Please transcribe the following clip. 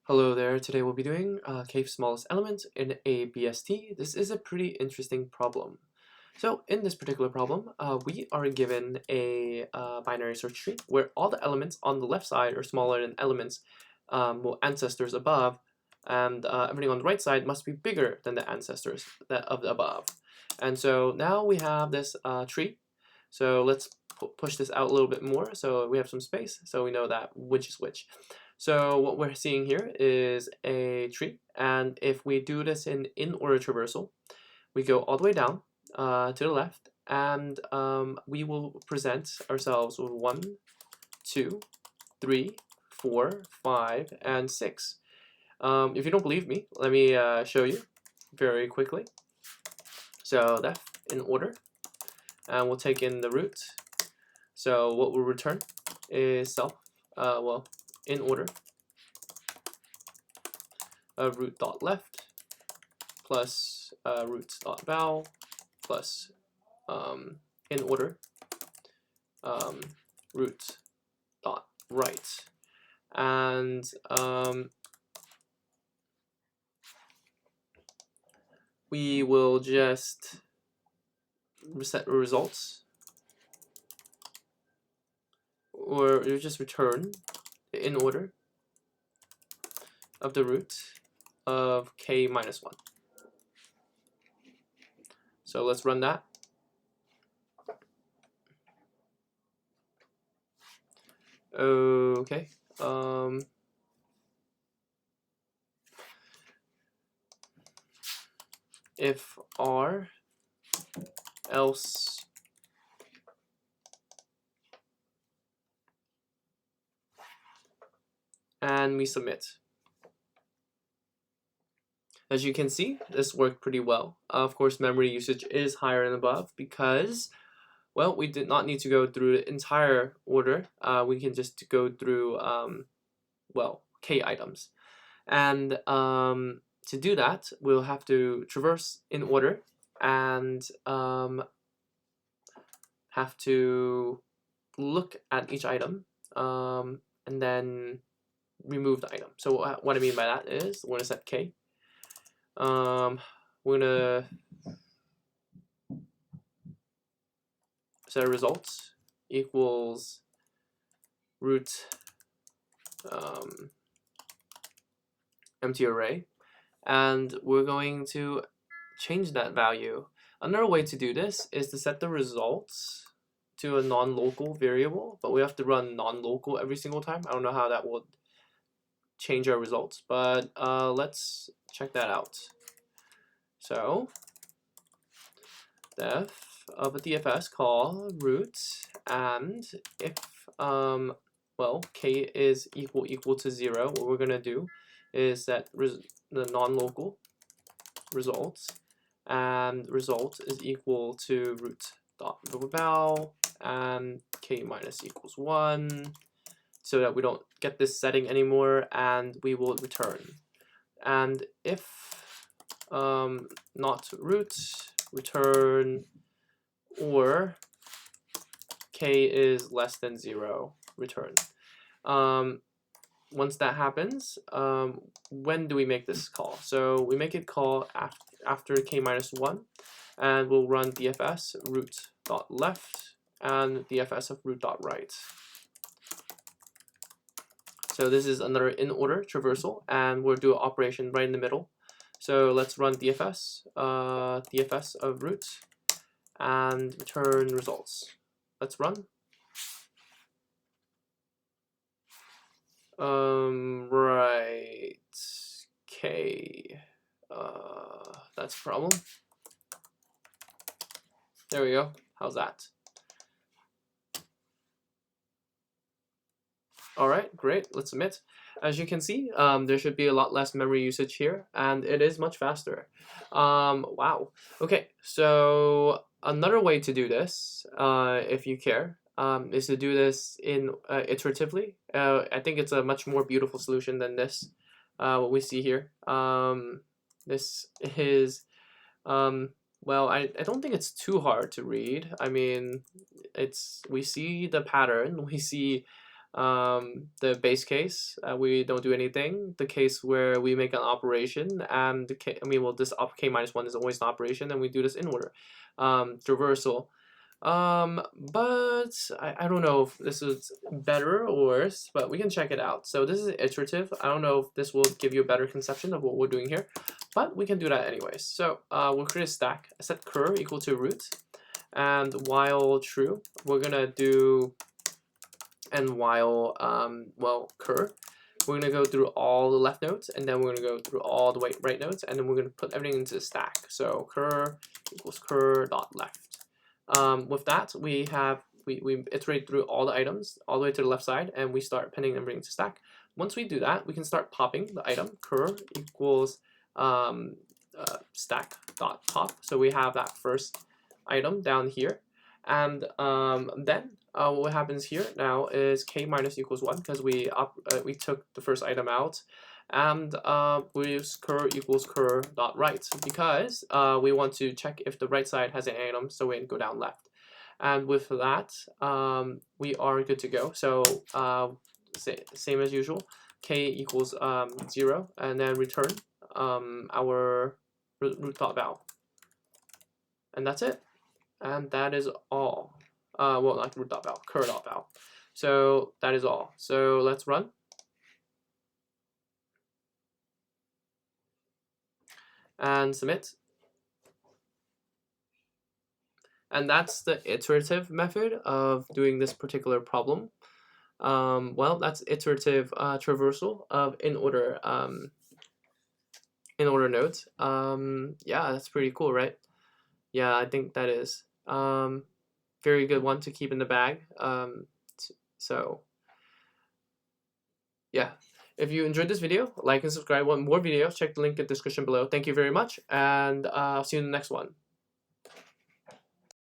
Hello there, today we'll be doing K's smallest element in a BST. This is a pretty interesting problem. So in this particular problem, we are given a binary search tree where all the elements on the left side are smaller than elements, ancestors above, and everything on the right side must be bigger than the ancestors of the above. And so now we have this tree. So let's push this out a little bit more so we have some space so we know that which is which. So what we're seeing here is a tree, and if we do this in order traversal, we go all the way down to the left, and we will present ourselves with 1, 2, 3, 4, 5, and 6. If you don't believe me, let me show you very quickly. So def in order, and we'll take in the root. So what we'll return is self, in order of root dot left plus root dot val plus in order root dot right, and we will just reset results, or you just return the in order of the root of k minus 1. So let's run that. Okay. If r else and we submit. As you can see, this worked pretty well. Of course, memory usage is higher and above because, well, we did not need to go through the entire order. We can just go through, k items. And to do that, we'll have to traverse in order and have to look at each item and then remove the item. So what I mean by that is we're going to set k. We're gonna set results equals root empty array, and we're going to change that value. Another way to do this is to set the results to a non-local variable, but we have to run non-local every single time. I don't know how that would change our results, but let's check that out. So def of a DFS call root, and if k is equal to 0, what we're gonna do is set the non-local results, and result is equal to root dot val and k minus equals 1, so that we don't get this setting anymore, and we will return. And if not root, return, or k is less than 0, return. Once that happens, when do we make this call? So we make it call after k minus 1, and we'll run dfs root dot left and dfs of root dot right. So this is another in order traversal, and we'll do an operation right in the middle. So let's run dfs, dfs of root, and return results. Let's run. Right, k, that's a problem. There we go. How's that? All right, great. Let's submit. As you can see, there should be a lot less memory usage here, and it is much faster. Wow. Okay, so another way to do this, if you care, is to do this in iteratively. I think it's a much more beautiful solution than this, what we see here. This is, well, I don't think it's too hard to read. I mean, we see the pattern, we see The base case, we don't do anything. The case where we make an operation, and this k minus 1 is always an operation, and we do this in order. Traversal. But I don't know if this is better or worse, but we can check it out. So this is iterative. I don't know if this will give you a better conception of what we're doing here, but we can do that anyways. So we'll create a stack, set cur equal to root, and while true, we're gonna do, and while cur, we're gonna go through all the left nodes, and then we're gonna go through all the right nodes, and then we're gonna put everything into the stack. So cur equals cur dot left. With that, we iterate through all the items all the way to the left side, and we start appending and bringing to stack. Once we do that, we can start popping the item. Cur equals stack dot pop. So we have that first item down here, and then what happens here now is k minus equals 1 because we took the first item out, and we use cur equals cur dot right because we want to check if the right side has an item, so we go down left. And with that, we are good to go. So same as usual, k equals 0, and then return our root dot val, and that's it. And that is all. Well, not root dot val, cur dot val. So that is all. So let's run. And submit. And that's the iterative method of doing this particular problem. Well, that's iterative traversal of in order nodes. Yeah, that's pretty cool, right? Yeah, I think that is very good one to keep in the bag. So yeah. If you enjoyed this video, like and subscribe. Want more videos, check the link in the description below. Thank you very much, and I'll see you in the next one.